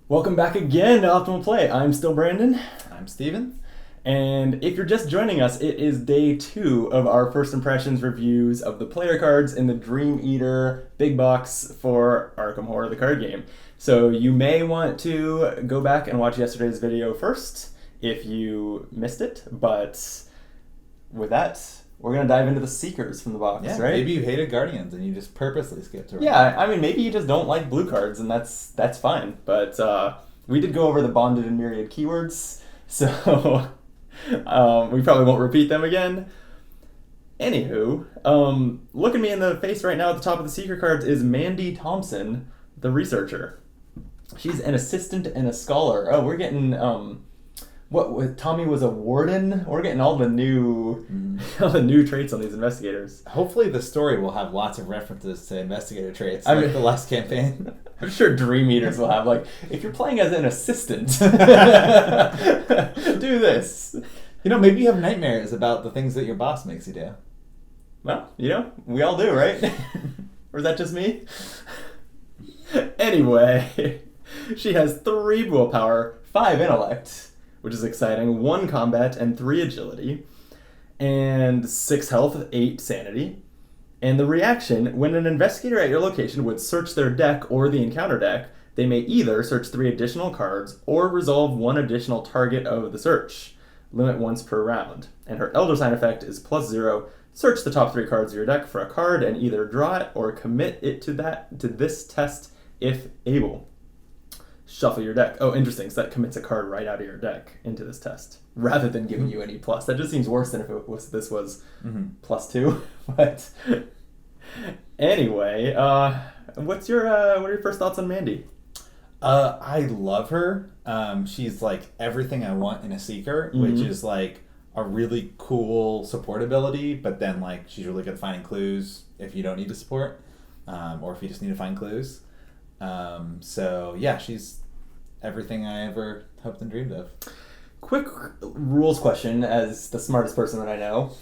Welcome back again to Optimal Play. I'm still Brandon. I'm Steven. And if you're just joining us, it is day 2 of our first impressions reviews of the player cards in the Dream Eater big box for Arkham Horror, the card game. So you may want to go back and watch yesterday's video first if you missed it. But with that, we're going to dive into the Seekers from the box, right? Maybe you hated Guardians and you just purposely skipped around. Yeah, I mean, maybe you just don't like blue cards, and that's fine. But we did go over the bonded and myriad keywords, so we probably won't repeat them again. Anywho, looking me in the face right now at the top of the Seeker cards is Mandy Thompson, the researcher. She's an assistant and a scholar. Oh, we're getting... Tommy was a warden? We're getting all the new traits on these investigators. Hopefully the story will have lots of references to investigator traits, like the last campaign. I'm sure Dream Eaters will have, like, if you're playing as an assistant, do this. You know, maybe you have nightmares about the things that your boss makes you do. Well, we all do, right? Or is that just me? Anyway, she has 3 willpower, 5 intellect, which is exciting, 1 combat, and 3 agility, and 6 health, 8 sanity. And the reaction, when an investigator at your location would search their deck or the encounter deck, they may either search 3 additional cards or resolve 1 additional target of the search. Limit once per round. And her Elder Sign effect is +0. Search the top 3 cards of your deck for a card and either draw it or commit it to this test if able. Shuffle your deck. Oh, interesting. So that commits a card right out of your deck into this test, rather than giving you any plus. That just seems worse than if this was +2. But anyway, what are your first thoughts on Mandy? I love her. She's like everything I want in a Seeker, which is like a really cool support ability, but then like she's really good at finding clues if you don't need to support, or if you just need to find clues. So yeah, she's everything I ever hoped and dreamed of. Quick rules question, as the smartest person that I know.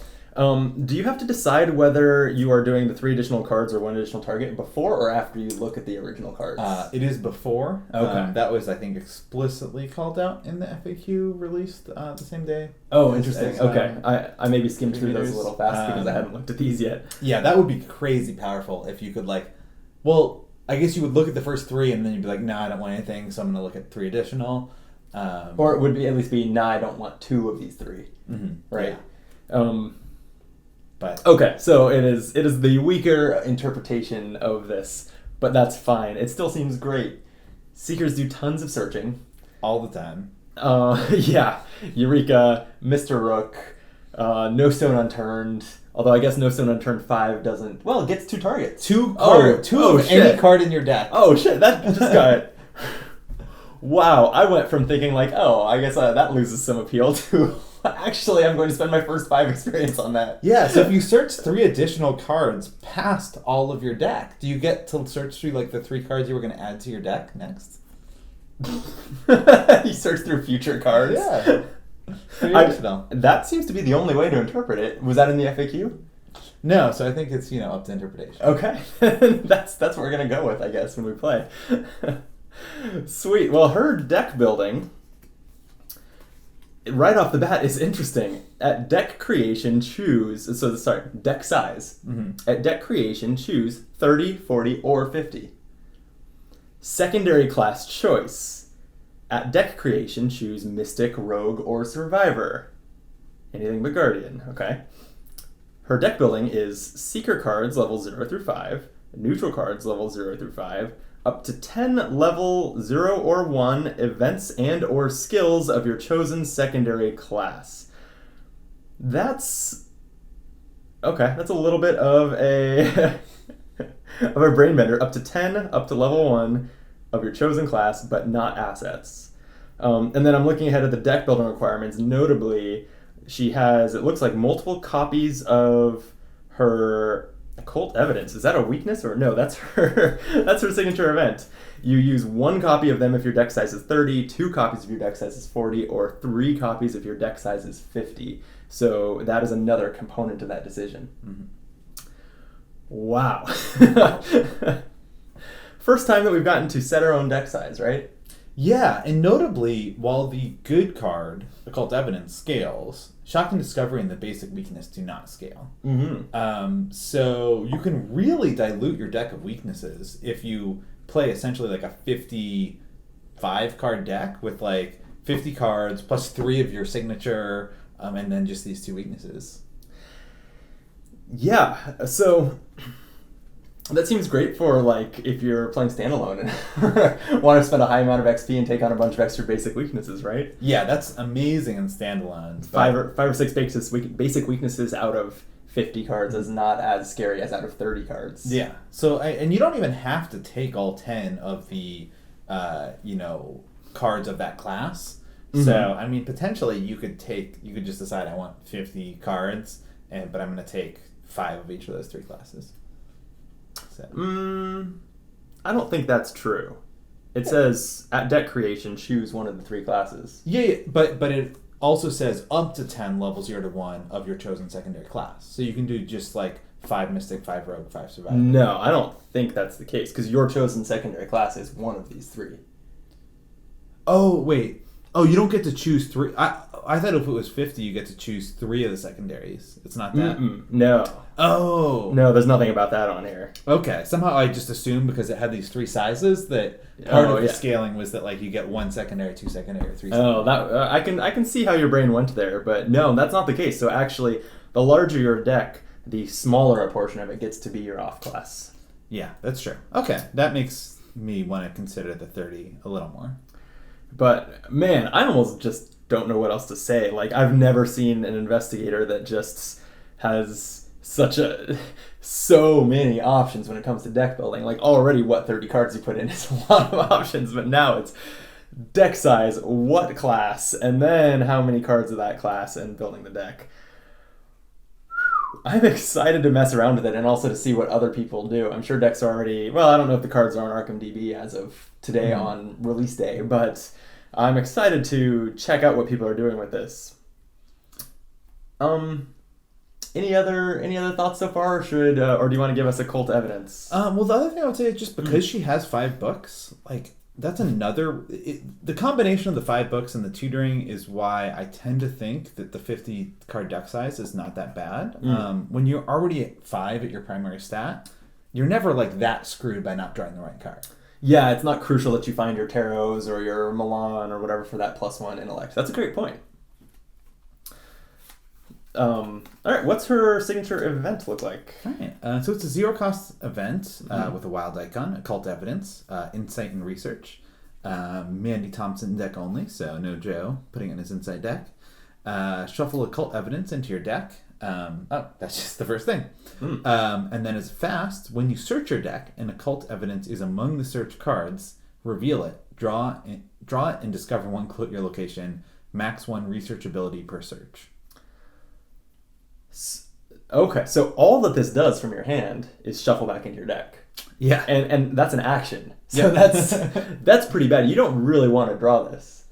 Do you have to decide whether you are doing the 3 additional cards or 1 additional target before or after you look at the original cards? It is before. Okay. That was, I think, explicitly called out in the FAQ released the same day. Oh, interesting. Okay. I maybe skimmed through those a little fast because I hadn't looked at these yet. Yeah, that would be crazy powerful if you could I guess you would look at the first 3 and then you'd be like, nah, I don't want anything, so I'm going to look at 3 additional. Or it would at least be, nah, I don't want 2 of these 3. Right? Yeah. But okay, so it is the weaker interpretation of this, but that's fine. It still seems great. Seekers do tons of searching. all the time. Yeah. Eureka, Mr. Rook, No Stone Unturned. Although I guess No Stone Unturned 5 doesn't... Well, it gets 2 targets. Two of any card in your deck. Oh, shit. That just got... Wow. I went from thinking like, I guess that loses some appeal to... Actually, I'm going to spend my first 5 experience on that. Yeah, so if you search 3 additional cards past all of your deck, do you get to search through the 3 cards you were going to add to your deck next? You search through future cards? Yeah. That seems to be the only way to interpret it. Was that in the FAQ? No, so I think it's, up to interpretation. Okay. That's what we're going to go with, I guess, when we play. Sweet. Well, her deck building, right off the bat, is interesting. At deck creation, deck size. Mm-hmm. At deck creation, choose 30, 40, or 50. Secondary class choice. At deck creation, choose Mystic, Rogue, or Survivor. Anything but Guardian, okay? Her deck building is Seeker cards level 0 through 5, Neutral cards level 0 through 5, up to 10 level 0 or 1 events and or skills of your chosen secondary class. That's a little bit of a of a brain bender. Up to 10, up to level 1 of your chosen class, but not assets. And then I'm looking ahead at the deck building requirements. Notably, she has, it looks like, multiple copies of her Occult Evidence. Is that a weakness or no? That's her signature event. You use 1 copy of them if your deck size is 30, 2 copies if your deck size is 40, or 3 copies if your deck size is 50. So that is another component to that decision. Mm-hmm. Wow. First time that we've gotten to set our own deck size, right? Yeah, and notably, while the good card, Occult Evidence, scales, Shock and Discovery and the Basic Weakness do not scale. So you can really dilute your deck of weaknesses if you play essentially like a 55 card deck with like 50 cards plus 3 of your signature, and then just these 2 weaknesses. Yeah, so that seems great for like if you're playing standalone and want to spend a high amount of XP and take on a bunch of extra basic weaknesses, right? Yeah, that's amazing in standalone. Five or six basic weaknesses out of 50 cards is not as scary as out of 30 cards. Yeah. So and you don't even have to take all 10 of the cards of that class. So I mean, potentially you could just decide I want 50 cards, but I'm going to take 5 of each of those 3 classes. So. I don't think that's true. It says at deck creation, choose one of the 3 classes. Yeah, but it also says up to 10 level 0 to 1 of your chosen secondary class. So you can do just like 5 Mystic, 5 Rogue, 5 Survivor. No, I don't think that's the case because your chosen secondary class is one of these 3. Oh, wait. Oh, you don't get to choose 3. I thought if it was 50, you get to choose 3 of the secondaries. It's not that? No. Oh. No, there's nothing about that on here. Okay. Somehow I just assumed because it had these 3 sizes that part of the scaling was that like you get 1 secondary, 2 secondary, 3 secondary. Oh, that I can see how your brain went there, but no, that's not the case. So actually, the larger your deck, the smaller a portion of it gets to be your off class. Yeah, that's true. Okay. That makes me want to consider the 30 a little more. But man, I almost just don't know what else to say. Like, I've never seen an investigator that just has so many options when it comes to deck building. Like, already what 30 cards you put in is a lot of options, but now it's deck size, what class, and then how many cards of that class and building the deck. I'm excited to mess around with it and also to see what other people do. I'm sure decks are already... Well, I don't know if the cards are on Arkham DB as of today on release day, but I'm excited to check out what people are doing with this. Any other thoughts so far, or do you want to give us Occult Evidence? Well, the other thing I would say is just because she has 5 books, like... That's another... the combination of the 5 books and the tutoring is why I tend to think that the 50 card deck size is not that bad. When you're already at 5 at your primary stat, you're never like that screwed by not drawing the right card. Yeah, it's not crucial that you find your Tarots or your Milan or whatever for that +1 intellect. That's a great point. All right, what's her signature event look like? All right, so it's a 0-cost event with a wild icon, Occult Evidence, Insight and Research, Mandy Thompson deck only, so no Joe putting it in his Insight deck. Shuffle Occult Evidence into your deck. That's just the first thing. And then it's fast. When you search your deck and Occult Evidence is among the search cards, reveal it, draw it, and discover 1 clue at your location. Max 1 research ability per search. Okay, so all that this does from your hand is shuffle back into your deck. Yeah. And that's an action. So that's pretty bad. You don't really want to draw this.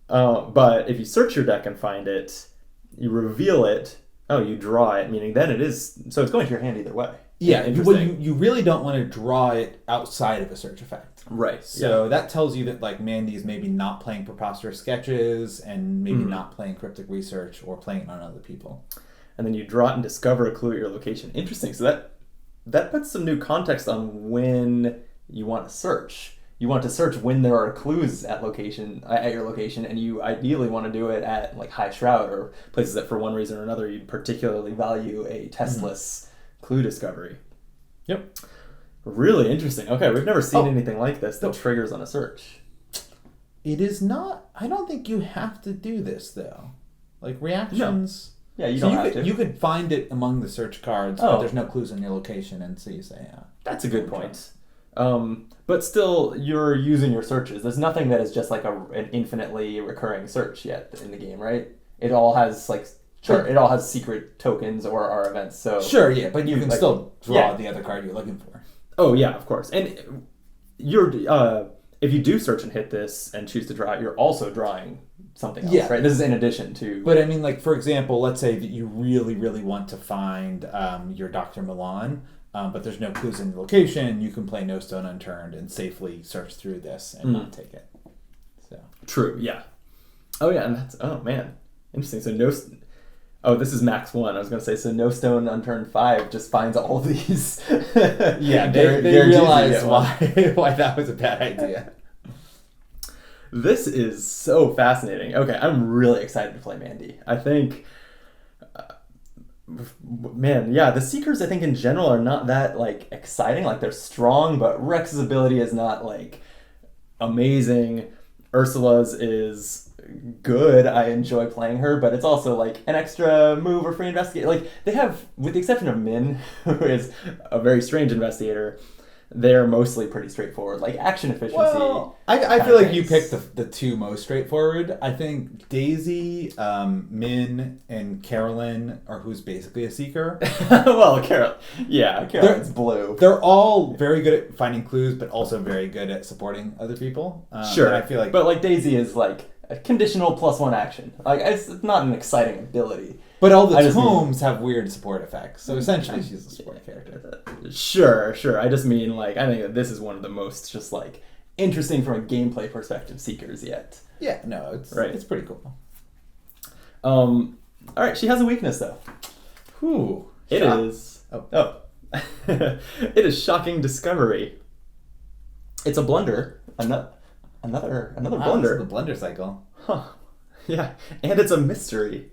But if you search your deck and find it, you reveal it, you draw it, meaning then it is... So it's going to your hand either way. Yeah, you really don't want to draw it outside of a search effect. Right. So that tells you that like Mandy is maybe not playing Preposterous Sketches and maybe not playing Cryptic Research or playing it on other people. And then you draw it and discover a clue at your location. Interesting. So that puts some new context on when you want to search. You want to search when there are clues at your location, and you ideally want to do it at like High Shroud or places that for one reason or another you particularly value a testless clue discovery. Yep. Really interesting. Okay, we've never seen anything like this that triggers on a search. It is not... I don't think you have to do this, though. Like, reactions... No. Yeah, you don't have to. You could find it among the search cards, but there's no clues in your location, and so you say, That's a good point. But still, you're using your searches. There's nothing that is just like an infinitely recurring search yet in the game, right? It all has like... it all has secret tokens or are events, so... Sure, yeah, but you can still draw the other card you're looking for. Oh, yeah, of course. And you're if you do search and hit this and choose to draw it, you're also drawing something else, right? This is in addition to... But I mean, like, for example, let's say that you really, really want to find your Dr. Milan, but there's no clues in the location. You can play No Stone Unturned and safely search through this and not take it. So True, yeah. Oh, yeah, and that's... Oh, man. Interesting. So no... Oh, this is max 1. I was going to say, so no stone unturned 5 just finds all these... yeah, they realized why that was a bad idea. This is so fascinating. Okay, I'm really excited to play Mandy. I think... man, yeah, the Seekers, I think, in general are not that, like, exciting. Like, they're strong, but Rex's ability is not, like, amazing. Ursula's is good. I enjoy playing her, but it's also like an extra move or free investigate. Like, they have, with the exception of Min, who is a very strange investigator, they're mostly pretty straightforward. Like, action efficiency. Well, I feel like you picked the two most straightforward. I think Daisy, Min, and Carolyn are who's basically a Seeker. Well, Carolyn's blue. They're all very good at finding clues, but also very good at supporting other people. Sure. I feel like... But, like, Daisy is, like, a conditional +1 action. Like, it's not an exciting ability. But all the tomes have weird support effects, so essentially she's a support character. Sure. I just mean, like, I think that this is one of the most just, like, interesting from a gameplay perspective Seekers yet. Yeah, no, it's pretty cool. All right, she has a weakness, though. Whew. It is... Oh. It is Shocking Discovery. It's a blunder. Another blunder. This is the blunder cycle. Huh. Yeah, and it's a mystery.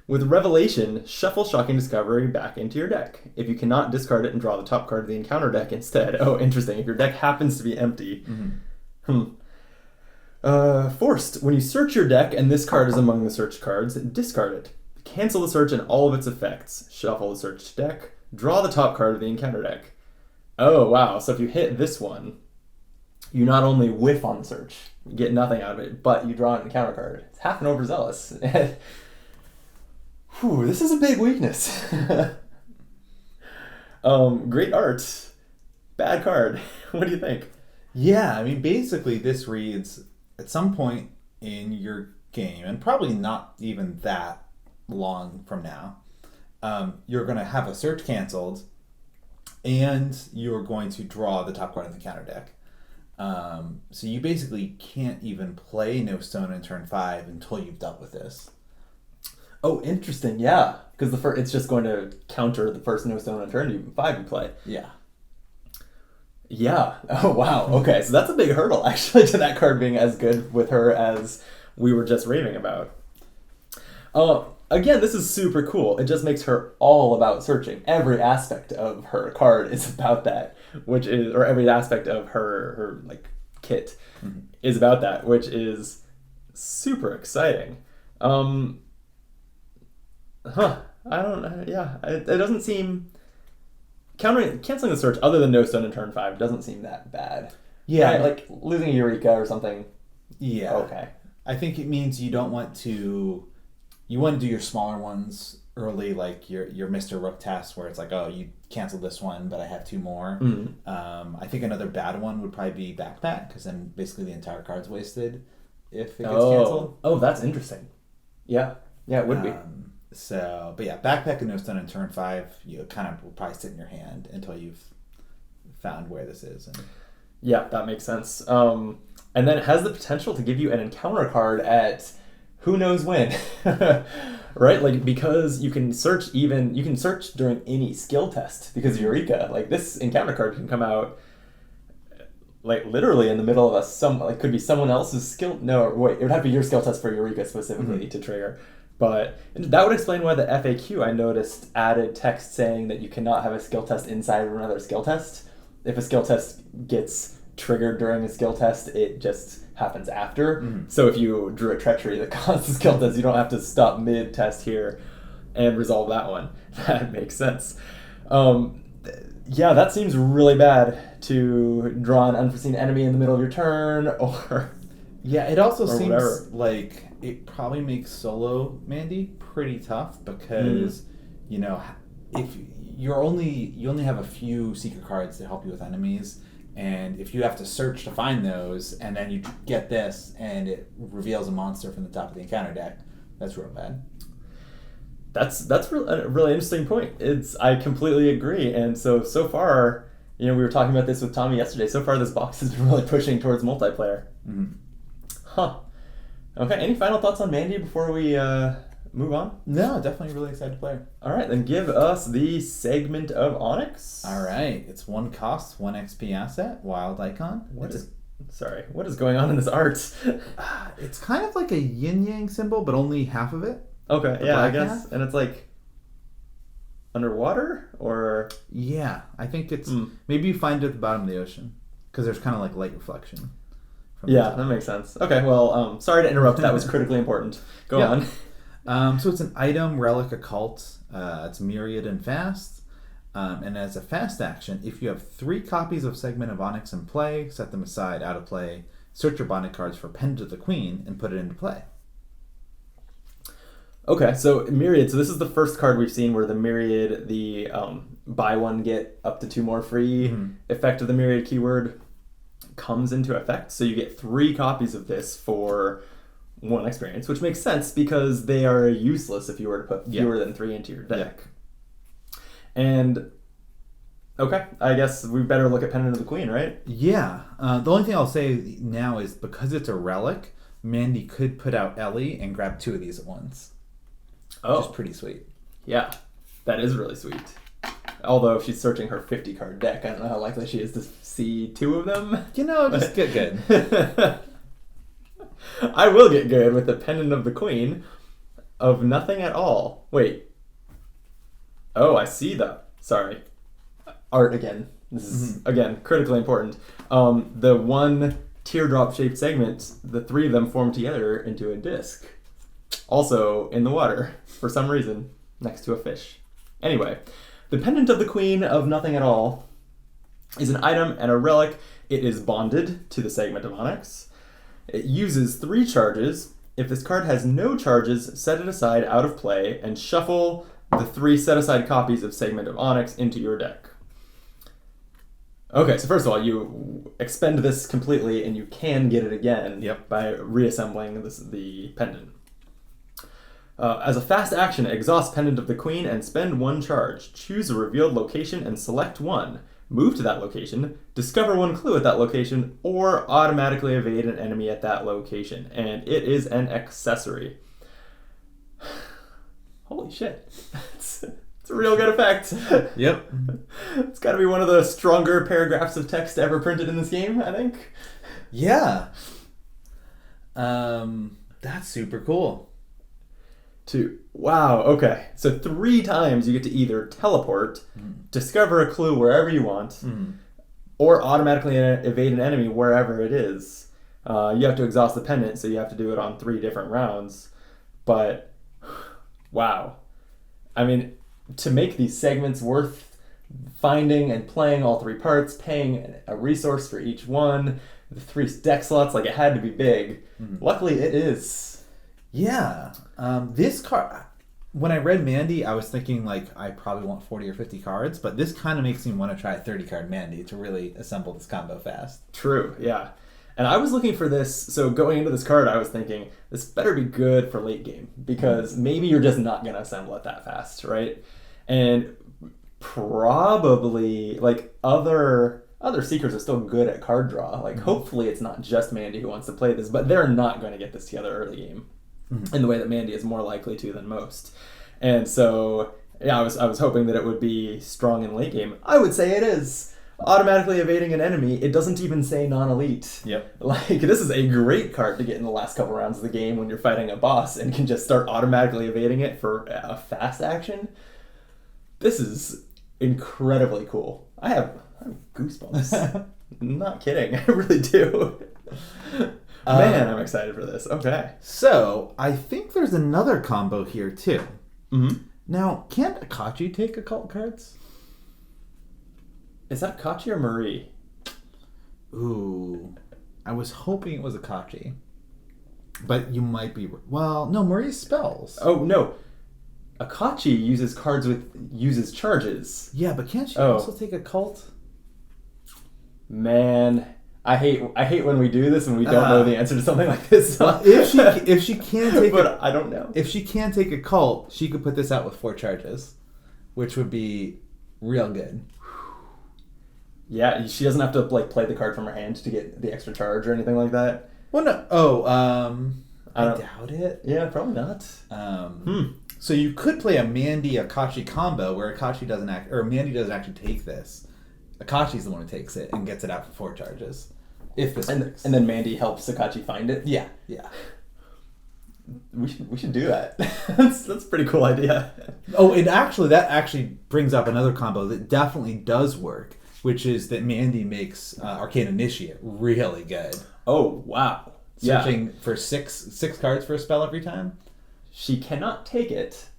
With Revelation, shuffle Shocking Discovery back into your deck. If you cannot discard it and draw the top card of the encounter deck instead. Oh, interesting. If your deck happens to be empty. Forced. When you search your deck and this card is among the searched cards, discard it. Cancel the search and all of its effects. Shuffle the searched deck. Draw the top card of the encounter deck. Oh, wow. So if you hit this one, you not only whiff on the search, you get nothing out of it, but you draw an encounter card. It's half an overzealous. Whew, this is a big weakness. Great art. Bad card. What do you think? Yeah, I mean, basically this reads, at some point in your game, and probably not even that long from now, you're going to have a search canceled, and you're going to draw the top card in the counter deck. So you basically can't even play No Stone in turn 5 until you've dealt with this. Oh, interesting. Yeah, because it's just going to counter the first No Stone on turn 5 you play. Yeah. Yeah. Oh, wow. Okay, so that's a big hurdle, actually, to that card being as good with her as we were just raving about. Again, this is super cool. It just makes her all about searching. Every aspect of her card is about that, or every aspect of her like kit is about that, which is super exciting. I don't know. Yeah, it doesn't seem... Canceling the search, other than No Stone in turn 5, doesn't seem that bad. Yeah. Right? Like losing a Eureka or something. Yeah. Okay. I think it means you don't want to... You want to do your smaller ones early, like your Mr. Rook test, where it's like, oh, you canceled this one, but I have 2 more. I think another bad one would probably be Backpack, because then basically the entire card's wasted if it gets canceled. Oh, that's interesting. Yeah. Yeah, it would be. But yeah, Backpack and No Stone in turn 5, you kind of will probably sit in your hand until you've found where this is. Yeah, that makes sense. And then it has the potential to give you an encounter card at who knows when, right? Like, because you can search during any skill test because of Eureka. Like, this encounter card can come out like literally in the middle of could be someone else's skill. No, wait, it would have to be your skill test for Eureka specifically to trigger. But that would explain why the FAQ, I noticed, added text saying that you cannot have a skill test inside of another skill test. If a skill test gets triggered during a skill test, it just happens after. So if you drew a treachery that caused the skill test, you don't have to stop mid-test here and resolve that one. That makes sense. Yeah, that seems really bad to draw an unforeseen enemy in the middle of your turn, or... Yeah, it also seems whatever. like it probably makes solo Mandy pretty tough because, if you only have a few Seeker cards to help you with enemies, and if you have to search to find those, and then you get this, and it reveals a monster from the top of the encounter deck, that's real bad. That's a really interesting point. I completely agree, and so far, we were talking about this with Tommy yesterday. So far, this box has been really pushing towards multiplayer. Mm-hmm. Huh. Okay, any final thoughts on Mandy before we move on? No, definitely really excited to play her. All right, then give us the segment of Onyx. All right, it's 1 cost, 1 XP asset, wild icon. What is going on in this art? It's kind of like a yin-yang symbol, but only half of it. Okay, yeah, I guess. Half? And it's like underwater, or? Yeah, I think it's... Maybe you find it at the bottom of the ocean, because there's kind of like light reflection. Yeah, that makes sense. Okay, well, sorry to interrupt. That was critically important. Go on. So it's an item, relic, occult. It's myriad and fast. And as a fast action, if you have 3 copies of Segment of Onyx in play, set them aside, out of play, search your bonded cards for Pendant of the Queen, and put it into play. Okay, so myriad. So this is the first card we've seen where the myriad, the buy one get up to 2 more free effect of the myriad keyword comes into effect. So you get 3 copies of this for 1 experience, which makes sense because they are useless if you were to put fewer than 3 into your deck. And okay, I guess we better look at Pendant of the Queen, right? Yeah. The only thing I'll say now is because it's a relic, Mandy could put out Ellie and grab 2 of these at once. Oh. Which is pretty sweet. Yeah, that is really sweet. Although if she's searching her 50 card deck, I don't know how likely she is to see 2 of them. Just get good. I will get good with the Pendant of the Queen of nothing at all. Wait. Oh, I see the... Sorry. Art again. This is, again, critically important. The 1 teardrop-shaped segment, the 3 of them form together into a disc. Also in the water, for some reason, next to a fish. Anyway, the Pendant of the Queen of nothing at all is an item and a relic. It is bonded to the Segment of Onyx. It uses 3 charges. If this card has no charges, set it aside out of play and shuffle the 3 set-aside copies of Segment of Onyx into your deck. Okay, so first of all, you expend this completely and you can get it again by reassembling the pendant. As a fast action, exhaust Pendant of the Queen and spend 1 charge. Choose a revealed location and select 1. Move to that location, discover 1 clue at that location, or automatically evade an enemy at that location. And it is an accessory. Holy shit. It's a real good effect. Yep. It's got to be one of the stronger paragraphs of text ever printed in this game, I think. Yeah. That's super cool. 2. Wow, okay. So 3 times you get to either teleport, discover a clue wherever you want, or automatically evade an enemy wherever it is. You have to exhaust the pendant, so you have to do it on 3 different rounds. But, wow. I mean, to make these segments worth finding and playing all 3 parts, paying a resource for each one, the 3 deck slots, like it had to be big. Luckily, it is. Yeah. This card, when I read Mandy, I was thinking like I probably want 40 or 50 cards, but this kind of makes me want to try a 30 card Mandy to really assemble this combo fast. True, yeah. And I was looking for this, so going into this card, I was thinking, this better be good for late game, because maybe you're just not going to assemble it that fast, right? And probably, like, other Seekers are still good at card draw. Like, hopefully it's not just Mandy who wants to play this, but they're not going to get this together early game in the way that Mandy is more likely to than most. And so, yeah, I was hoping that it would be strong in late game. I would say it is. Automatically evading an enemy, it doesn't even say non-elite. Yep. Like, this is a great card to get in the last couple rounds of the game when you're fighting a boss and can just start automatically evading it for a fast action. This is incredibly cool. I have goosebumps. I'm not kidding. I really do. Man, I'm excited for this. Okay. So, I think there's another combo here, too. Now, can't Akachi take occult cards? Is that Akachi or Marie? Ooh. I was hoping it was Akachi. But you might be... Well, no, Marie's spells. Oh, no. Akachi uses charges. Yeah, but can't she also take occult? Man, I hate when we do this and we don't know the answer to something like this. Well, if she can take but I don't know. If she can take occult, she could put this out with 4 charges, which would be real good. Yeah, she doesn't have to like play the card from her hand to get the extra charge or anything like that. Well, no. Oh, I doubt it. Yeah, probably not. So you could play a Mandy Akashi combo where Akashi doesn't Mandy doesn't actually take this. Akashi's the one who takes it and gets it out for 4 charges. If this works. And then Mandy helps Akashi find it. Yeah. We should do that. That's a pretty cool idea. Oh, that actually brings up another combo that definitely does work, which is that Mandy makes Arcane Initiate really good. Oh, wow. Searching for six cards for a spell every time. She cannot take it,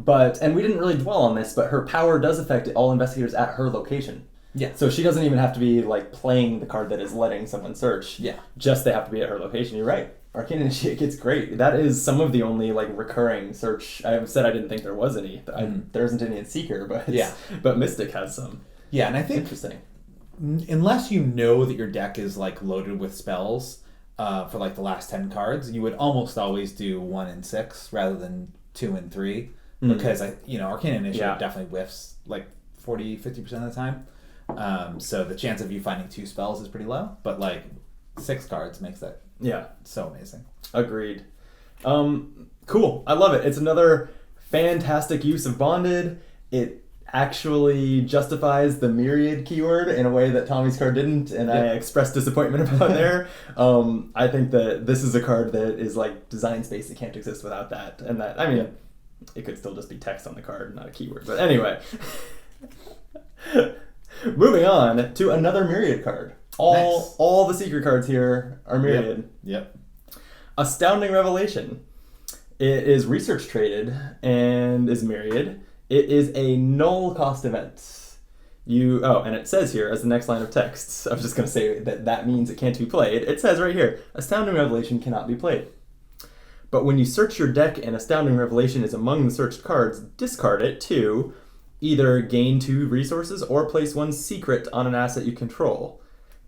and we didn't really dwell on this, but her power does affect all investigators at her location. Yeah. So she doesn't even have to be like playing the card that is letting someone search. Yeah. Just they have to be at her location. You're right. Arcane Initiate gets great. That is some of the only like recurring search. I said I didn't think there was any. There isn't any in Seeker, but Mystic has some. Yeah, and I think interesting. Unless you know that your deck is like loaded with spells for like the last 10 cards, you would almost always do 1 and 6 rather than 2 and 3 because Arcane Initiate definitely whiffs like 40-50% of the time. So the chance of you finding 2 spells is pretty low, but like 6 cards makes that so amazing. Agreed. Cool. I love it. It's another fantastic use of Bonded. It actually justifies the myriad keyword in a way that Tommy's card didn't, and I expressed disappointment about there. I think that this is a card that is like design space. It can't exist without that. And that, I mean, it could still just be text on the card, not a keyword. But anyway. Moving on to another myriad card. All the secret cards here are myriad. Yep. Astounding Revelation. It is research traded and is myriad. It is a null cost event. And it says here as the next line of text, I was just going to say that means it can't be played. It says right here, Astounding Revelation cannot be played. But when you search your deck and Astounding Revelation is among the searched cards, discard it to either gain 2 resources or place 1 secret on an asset you control.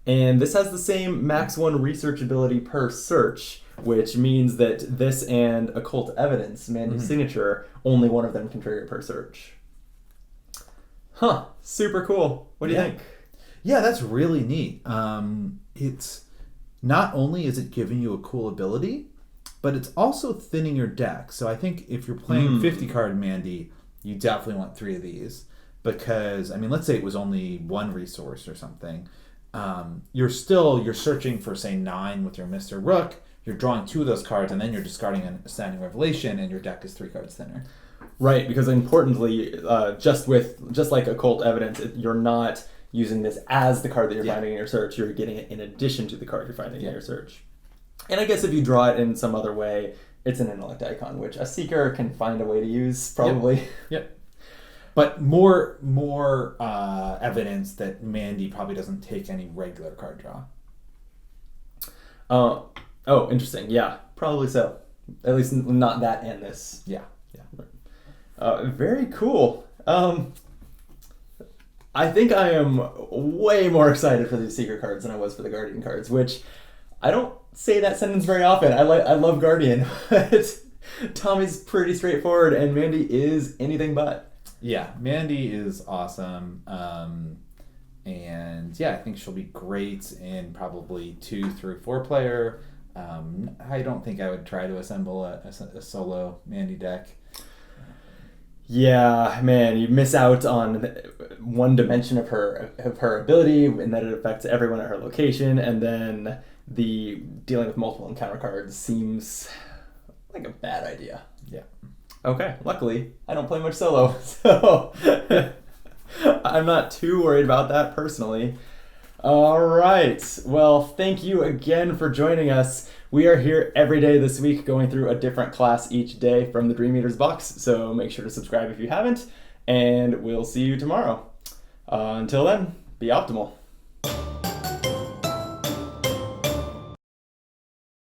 And this has the same max 1 research ability per search, which means that this and Occult Evidence, Mandy's signature, only one of them can trigger per search. Huh. Super cool. What do you think? Yeah, that's really neat. It's not only is it giving you a cool ability, but it's also thinning your deck. So I think if you're playing 50 card Mandy, you definitely want 3 of these because, I mean, let's say it was only 1 resource or something. You're searching for, say, 9 with your Mr. Rook. You're drawing 2 of those cards, and then you're discarding an Astounding Revelation, and your deck is 3 cards thinner. Right, because importantly, just like Occult Evidence, you're not using this as the card that you're finding in your search. You're getting it in addition to the card you're finding in your search. And I guess if you draw it in some other way, it's an intellect icon, which a Seeker can find a way to use, probably. Yep. But more evidence that Mandy probably doesn't take any regular card draw. Oh, interesting. Yeah, probably so. At least not that and this. Yeah. Very cool. I think I am way more excited for these Secret cards than I was for the Guardian cards, which I don't say that sentence very often. I love Guardian, but Tommy's pretty straightforward, and Mandy is anything but. Yeah, Mandy is awesome. And I think she'll be great in probably 2 through 4 player. I don't think I would try to assemble a solo Mandy deck. Yeah, man, you miss out on one dimension of her ability, and that it affects everyone at her location, and then the dealing with multiple encounter cards seems like a bad idea. Yeah. Okay, luckily, I don't play much solo, so I'm not too worried about that personally. All right, well, thank you again for joining us. We are here every day this week going through a different class each day from the Dream Eaters box, so make sure to subscribe if you haven't, and we'll see you tomorrow. Until then, be optimal.